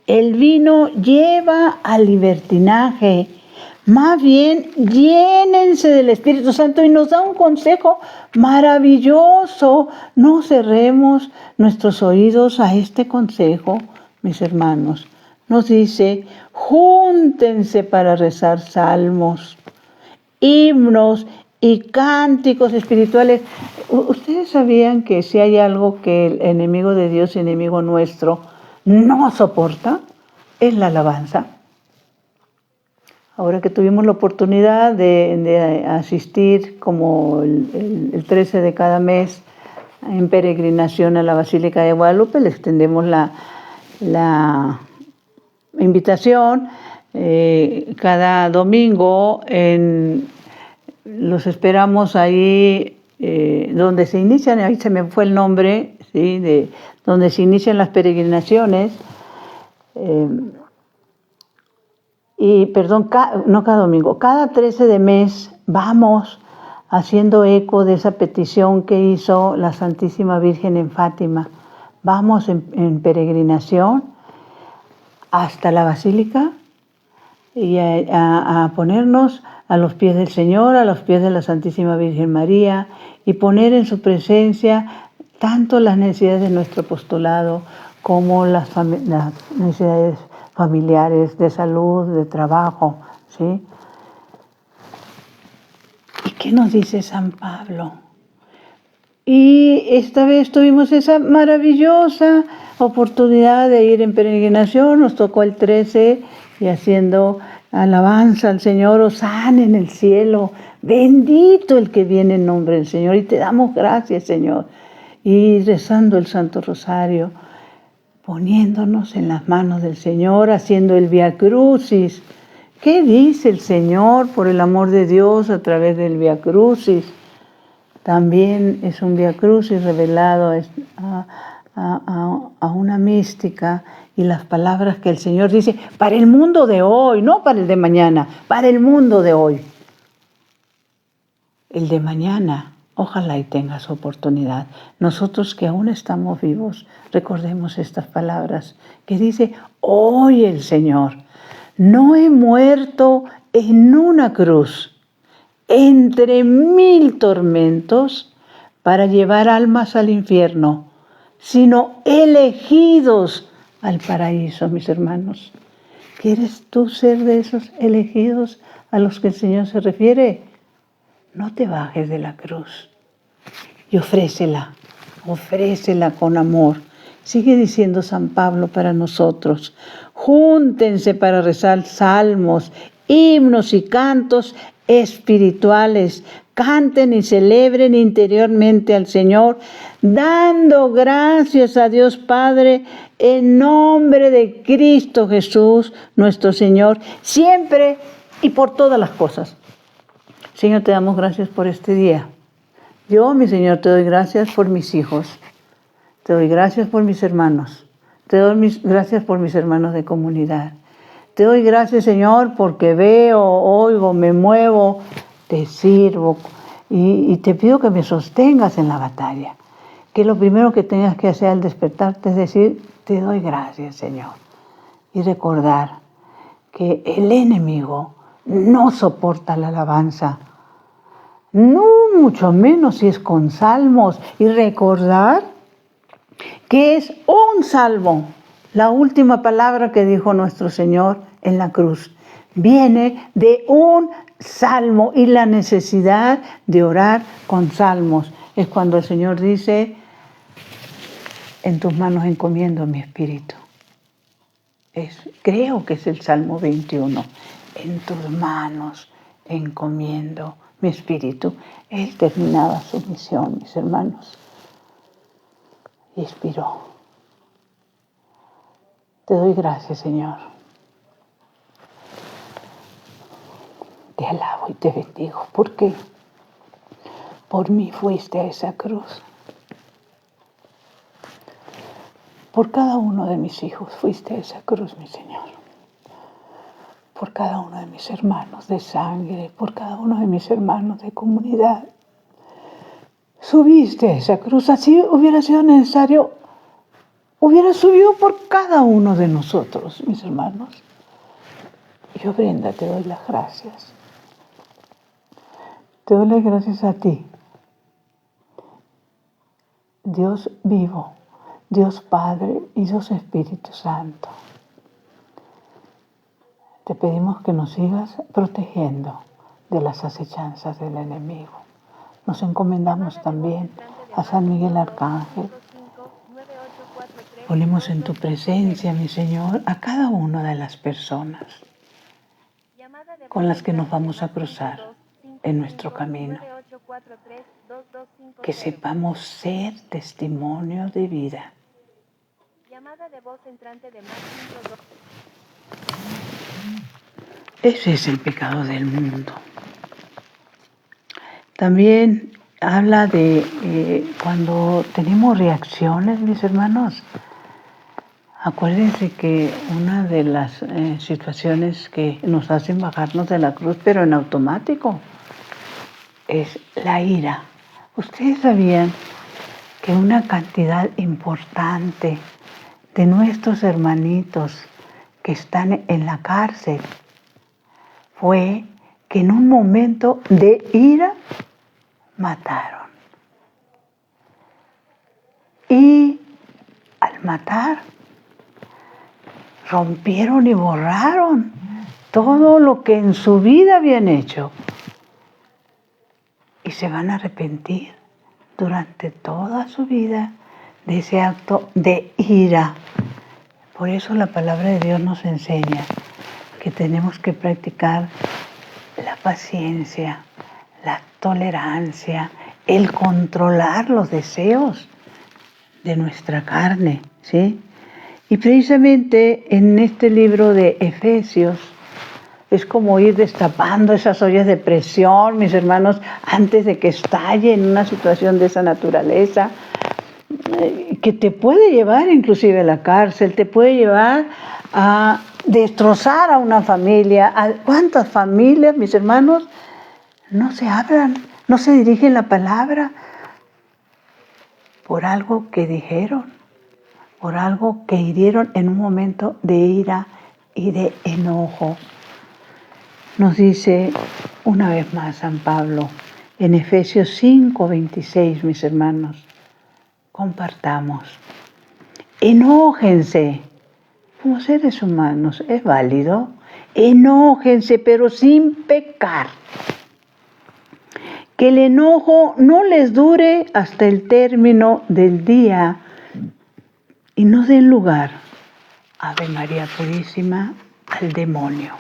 El vino lleva al libertinaje. Más bien, llénense del Espíritu Santo y nos da un consejo maravilloso. No cerremos nuestros oídos a este consejo, mis hermanos. Nos dice, júntense para rezar salmos, himnos y cánticos espirituales. ¿Ustedes sabían que si hay algo que el enemigo de Dios y enemigo nuestro no soporta? Es la alabanza. Ahora que tuvimos la oportunidad de asistir como el 13 de cada mes en peregrinación a la Basílica de Guadalupe, le extendemos la invitación. Cada domingo los esperamos ahí donde se inician, ahí se me fue el nombre, ¿sí? De donde se inician las peregrinaciones. No cada domingo, cada 13 de mes vamos haciendo eco de esa petición que hizo la Santísima Virgen en Fátima. Vamos en peregrinación hasta la Basílica y a ponernos a los pies del Señor, a los pies de la Santísima Virgen María y poner en su presencia tanto las necesidades de nuestro apostolado como las necesidades familiares, de salud, de trabajo, ¿sí? ¿Y qué nos dice San Pablo? Y esta vez tuvimos esa maravillosa oportunidad de ir en peregrinación, nos tocó el 13 y haciendo alabanza al Señor, hosana en el cielo, bendito el que viene en nombre del Señor, y te damos gracias, Señor, y rezando el Santo Rosario, poniéndonos en las manos del Señor, haciendo el Vía Crucis. ¿Qué dice el Señor por el amor de Dios a través del Vía Crucis? También es un Vía Crucis revelado a una mística y las palabras que el Señor dice para el mundo de hoy, no para el de mañana, para el mundo de hoy. El de mañana, ojalá y tengas oportunidad. Nosotros que aún estamos vivos, recordemos estas palabras que dice, hoy el Señor, no he muerto en una cruz, entre 1000 tormentos, para llevar almas al infierno, sino elegidos al paraíso, mis hermanos. ¿Quieres tú ser de esos elegidos a los que el Señor se refiere? No te bajes de la cruz y ofrécela con amor. Sigue diciendo San Pablo para nosotros, júntense para rezar salmos, himnos y cantos espirituales, canten y celebren interiormente al Señor, dando gracias a Dios Padre en nombre de Cristo Jesús, nuestro Señor, siempre y por todas las cosas. Señor, te damos gracias por este día. Yo, mi Señor, te doy gracias por mis hijos. Te doy gracias por mis hermanos. Te doy gracias por mis hermanos de comunidad. Te doy gracias, Señor, porque veo, oigo, me muevo, te sirvo. Y te pido que me sostengas en la batalla. Que lo primero que tengas que hacer al despertarte es decir, te doy gracias, Señor. Y recordar que el enemigo no soporta la alabanza, no mucho menos si es con salmos, y recordar que es un salmo, la última palabra que dijo nuestro Señor en la cruz, viene de un salmo y la necesidad de orar con salmos. Es cuando el Señor dice, en tus manos encomiendo mi espíritu. Creo que es el Salmo 21. En tus manos encomiendo mi espíritu. Él terminaba su misión, mis hermanos, y expiró. Te doy gracias, Señor. te alabo y te bendigo. ¿Por qué? Por mí fuiste a esa cruz. Por cada uno de mis hijos fuiste a esa cruz, mi Señor. Por cada uno de mis hermanos de sangre, por cada uno de mis hermanos de comunidad. Subiste a esa cruz, así hubiera sido necesario, hubiera subido por cada uno de nosotros, mis hermanos. Yo, Brenda, te doy las gracias. Te doy las gracias a ti, Dios vivo, Dios Padre y Dios Espíritu Santo. Te pedimos que nos sigas protegiendo de las acechanzas del enemigo. Nos encomendamos también a San Miguel Arcángel. Ponemos en tu presencia, mi Señor, a cada una de las personas con las que nos vamos a cruzar en nuestro camino. Que sepamos ser testimonio de vida. Ese es el pecado del mundo. También habla de cuando tenemos reacciones, mis hermanos. Acuérdense que una de las situaciones que nos hacen bajarnos de la cruz, pero en automático, es la ira. Ustedes sabían que una cantidad importante de nuestros hermanitos que están en la cárcel fue que en un momento de ira mataron. Y al matar, rompieron y borraron todo lo que en su vida habían hecho. Y se van a arrepentir durante toda su vida de ese acto de ira. Por eso la palabra de Dios nos enseña que tenemos que practicar la paciencia, la tolerancia, el controlar los deseos de nuestra carne, ¿sí? Y precisamente en este libro de Efesios es como ir destapando esas ollas de presión, mis hermanos, antes de que estalle en una situación de esa naturaleza, que te puede llevar inclusive a la cárcel, te puede llevar a destrozar a una familia. ¿Cuántas familias, mis hermanos, no se hablan, no se dirigen la palabra por algo que dijeron, por algo que hirieron en un momento de ira y de enojo? Nos dice una vez más San Pablo en Efesios 5:26, mis hermanos, compartamos. Enójense como seres humanos, es válido. Enójense, pero sin pecar. Que el enojo no les dure hasta el término del día y no den lugar, Ave María Purísima, al demonio.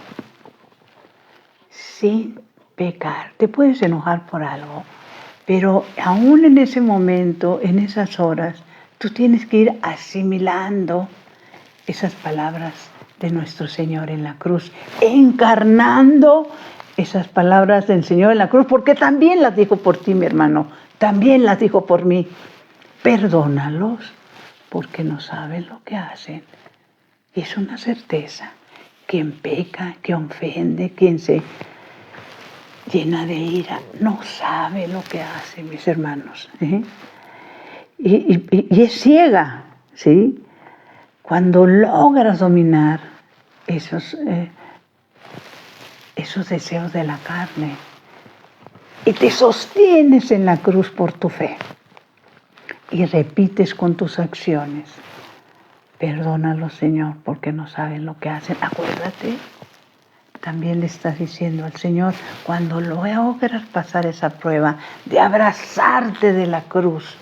Sin pecar. Te puedes enojar por algo, pero aún en ese momento, en esas horas, tú tienes que ir asimilando esas palabras de nuestro Señor en la cruz, encarnando esas palabras del Señor en la cruz, porque también las dijo por ti, mi hermano, también las dijo por mí. Perdónalos, porque no saben lo que hacen. Y es una certeza. Quien peca, quien ofende, quien se llena de ira, no sabe lo que hace, mis hermanos. Y es ciega, ¿sí? Cuando logras dominar esos deseos de la carne y te sostienes en la cruz por tu fe y repites con tus acciones, perdónalos, Señor, porque no saben lo que hacen. Acuérdate, también le estás diciendo al Señor, cuando logras pasar esa prueba de abrazarte de la cruz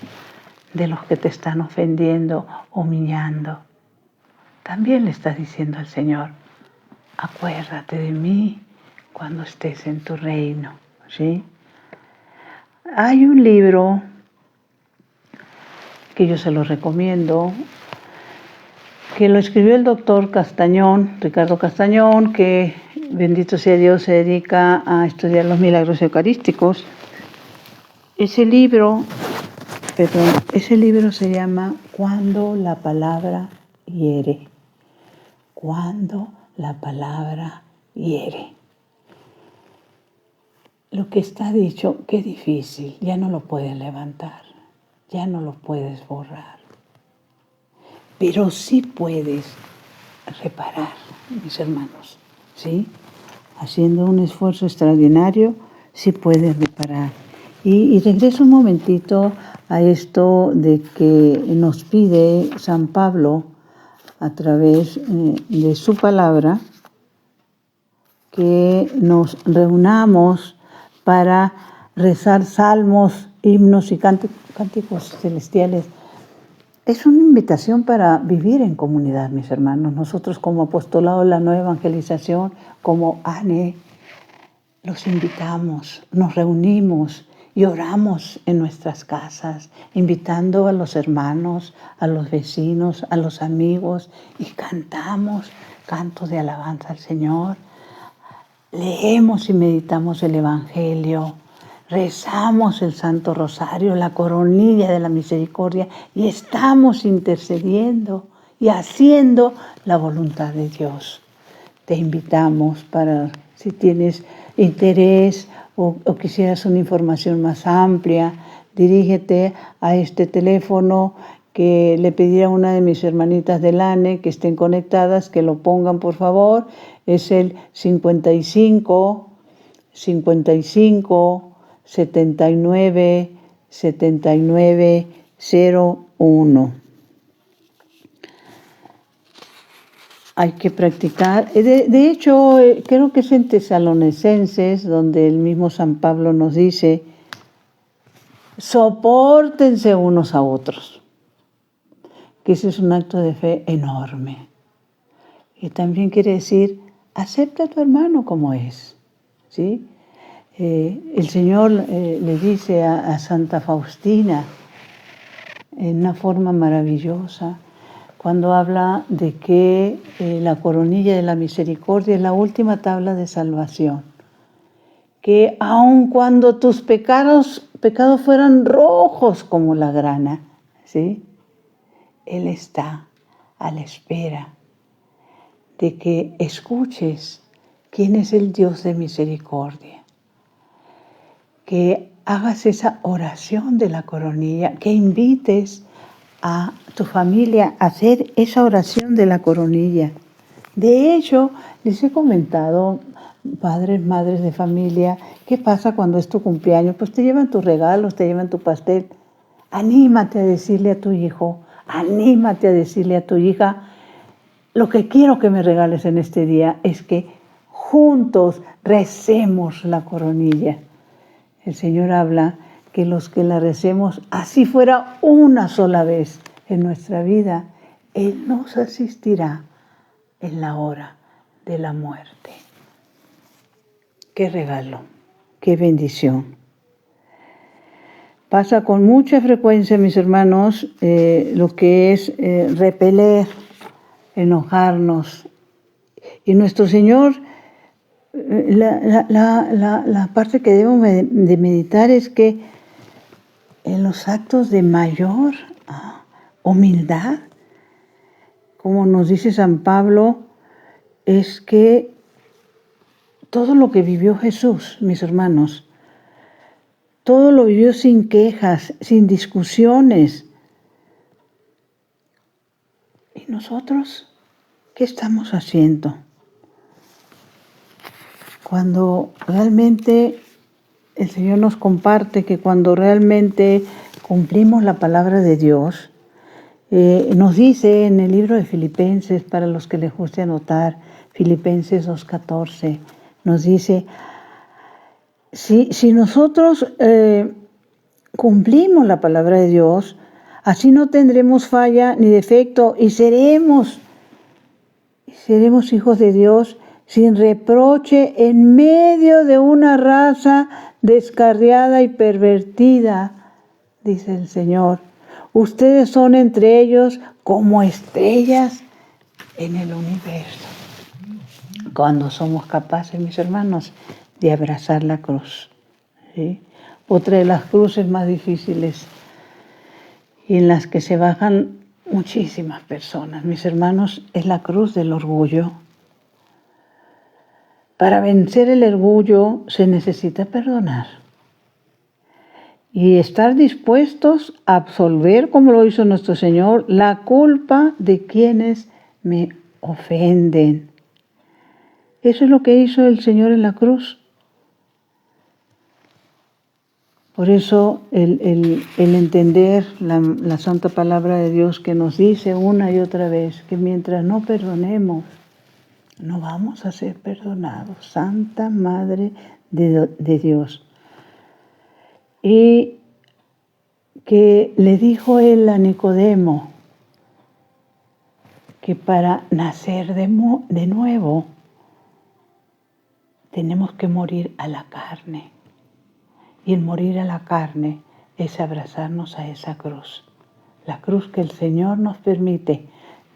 de los que te están ofendiendo, humillando, también le estás diciendo al Señor, acuérdate de mí cuando estés en tu reino, ¿sí? Hay un libro que yo se lo recomiendo, que lo escribió el doctor Castañón, Ricardo Castañón, que bendito sea Dios, se dedica a estudiar los milagros eucarísticos. Ese libro se llama Cuando la palabra hiere. Cuando la palabra hiere. Lo que está dicho, qué difícil, ya no lo puedes levantar, ya no lo puedes borrar. Pero sí puedes reparar, mis hermanos, ¿sí? Haciendo un esfuerzo extraordinario, sí puedes reparar. Y regreso un momentito a esto de que nos pide San Pablo a través de su palabra, que nos reunamos para rezar salmos, himnos y cánticos celestiales. Es una invitación para vivir en comunidad, mis hermanos. Nosotros como Apostolado de la Nueva Evangelización, como ANE, los invitamos, nos reunimos y oramos en nuestras casas, invitando a los hermanos, a los vecinos, a los amigos, y cantamos cantos de alabanza al Señor. Leemos y meditamos el Evangelio, rezamos el Santo Rosario, la coronilla de la misericordia, y estamos intercediendo y haciendo la voluntad de Dios. Te invitamos para, si tienes interés o quisieras una información más amplia, dirígete a este teléfono que le pedí a una de mis hermanitas del ANE que estén conectadas, que lo pongan por favor. Es el 55 79 79 01. Hay que practicar. De hecho, creo que es en Tesalonicenses, donde el mismo San Pablo nos dice, sopórtense unos a otros. Que ese es un acto de fe enorme. Y también quiere decir, acepta a tu hermano como es, ¿sí? El Señor le dice a Santa Faustina, en una forma maravillosa, cuando habla de que la coronilla de la misericordia es la última tabla de salvación. Que aun cuando tus pecados fueran rojos como la grana, ¿sí? Él está a la espera de que escuches quién es el Dios de misericordia. Que hagas esa oración de la coronilla, que invites a tu familia a hacer esa oración de la coronilla. De hecho, les he comentado, padres, madres de familia, ¿qué pasa cuando es tu cumpleaños? Pues te llevan tus regalos, te llevan tu pastel. Anímate a decirle a tu hijo, anímate a decirle a tu hija, lo que quiero que me regales en este día es que juntos recemos la coronilla. El Señor habla que los que la recemos, así fuera una sola vez en nuestra vida, Él nos asistirá en la hora de la muerte. Qué regalo, qué bendición. Pasa con mucha frecuencia, mis hermanos, lo que es repeler, enojarnos. Y nuestro Señor, la parte que debemos de meditar es que en los actos de mayor humildad, como nos dice San Pablo, es que todo lo que vivió Jesús, mis hermanos, todo lo vivió sin quejas, sin discusiones. ¿Y nosotros qué estamos haciendo? Cuando realmente el Señor nos comparte que cuando realmente cumplimos la palabra de Dios, nos dice en el libro de Filipenses, para los que les guste anotar, Filipenses 2:14, nos dice, si nosotros cumplimos la palabra de Dios, así no tendremos falla ni defecto y seremos hijos de Dios sin reproche en medio de una raza descarriada y pervertida, dice el Señor. Ustedes son entre ellos como estrellas en el universo. Cuando somos capaces, mis hermanos, de abrazar la cruz, ¿sí? Otra de las cruces más difíciles y en las que se bajan muchísimas personas, mis hermanos, es la cruz del orgullo. Para vencer el orgullo se necesita perdonar y estar dispuestos a absolver, como lo hizo nuestro Señor, la culpa de quienes me ofenden. Eso es lo que hizo el Señor en la cruz. Por eso el entender la santa palabra de Dios que nos dice una y otra vez que mientras no perdonemos, no vamos a ser perdonados. Santa Madre de Dios. Y que le dijo él a Nicodemo que para nacer de nuevo tenemos que morir a la carne. Y el morir a la carne es abrazarnos a esa cruz. La cruz que el Señor nos permite.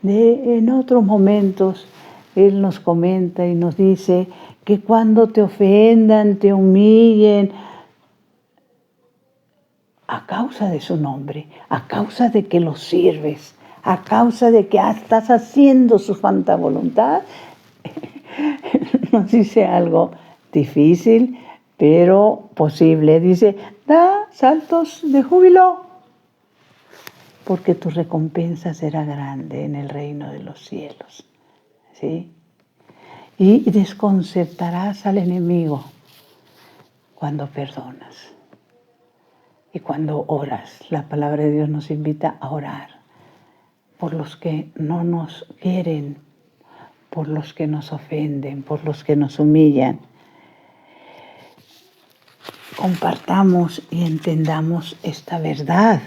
En otros momentos Él nos comenta y nos dice que cuando te ofendan, te humillen, a causa de su nombre, a causa de que lo sirves, a causa de que estás haciendo su santa voluntad, nos dice algo difícil, pero posible. Dice, da saltos de júbilo, porque tu recompensa será grande en el reino de los cielos. ¿Sí? Y desconcertarás al enemigo cuando perdonas. Y cuando oras, la palabra de Dios nos invita a orar por los que no nos quieren, por los que nos ofenden, por los que nos humillan. Compartamos y entendamos esta verdad.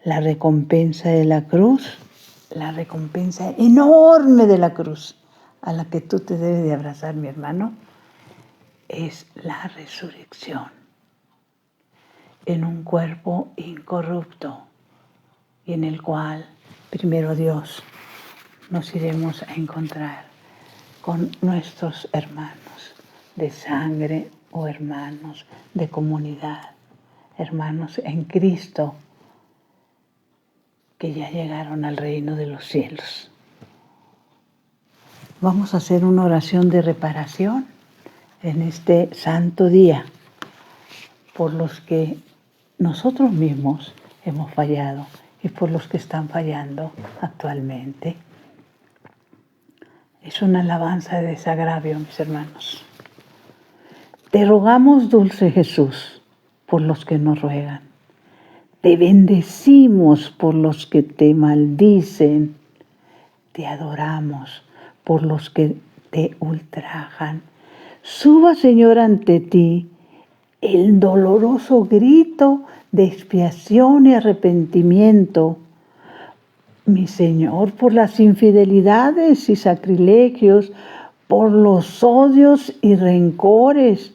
La recompensa de la cruz, la recompensa enorme de la cruz, a la que tú te debes de abrazar, mi hermano, es la resurrección en un cuerpo incorrupto y en el cual, primero Dios, nos iremos a encontrar con nuestros hermanos de sangre o hermanos de comunidad, hermanos en Cristo, que ya llegaron al reino de los cielos. Vamos a hacer una oración de reparación en este santo día por los que nosotros mismos hemos fallado y por los que están fallando actualmente. Es una alabanza de desagravio, mis hermanos. Te rogamos, dulce Jesús, por los que nos ruegan. Te bendecimos por los que te maldicen. Te adoramos por los que te ultrajan. Suba, Señor, ante ti el doloroso grito de expiación y arrepentimiento. Mi Señor, por las infidelidades y sacrilegios, por los odios y rencores,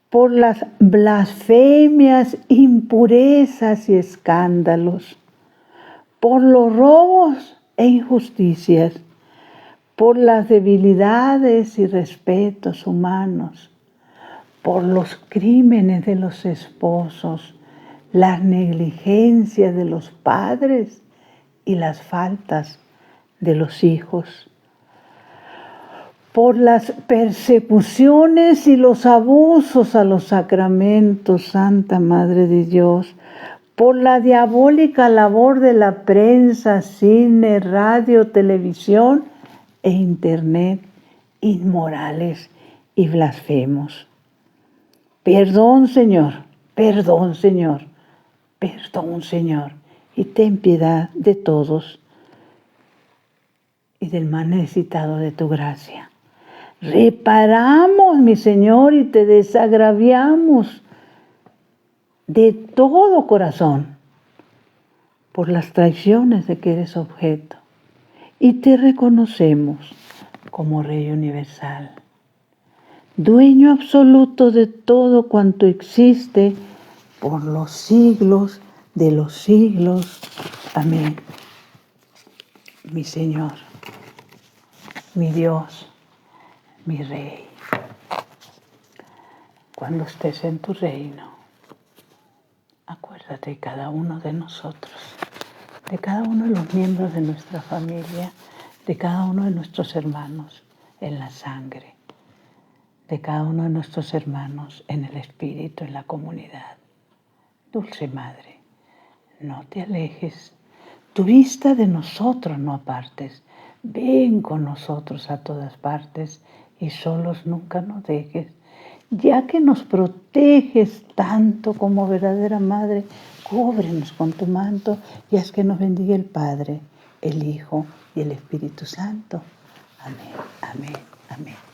por las blasfemias, impurezas y escándalos, por los robos e injusticias, por las debilidades y respetos humanos, por los crímenes de los esposos, las negligencias de los padres y las faltas de los hijos, por las persecuciones y los abusos a los sacramentos, Santa Madre de Dios, por la diabólica labor de la prensa, cine, radio, televisión e internet, inmorales y blasfemos. Perdón, Señor, perdón, Señor, perdón, Señor, y ten piedad de todos y del más necesitado de tu gracia. Reparamos, mi Señor, y te desagraviamos de todo corazón por las traiciones de que eres objeto y te reconocemos como Rey universal, dueño absoluto de todo cuanto existe por los siglos de los siglos. Amén. mi Señor, mi Dios, mi Rey. Cuando estés en tu reino, acuérdate de cada uno de nosotros, de cada uno de los miembros de nuestra familia, de cada uno de nuestros hermanos en la sangre, de cada uno de nuestros hermanos en el espíritu, en la comunidad. Dulce Madre, no te alejes, tu vista de nosotros no apartes, ven con nosotros a todas partes y solos nunca nos dejes, ya que nos proteges tanto como verdadera Madre, cúbrenos con tu manto y haz que nos bendiga el Padre, el Hijo y el Espíritu Santo. Amén, amén, amén.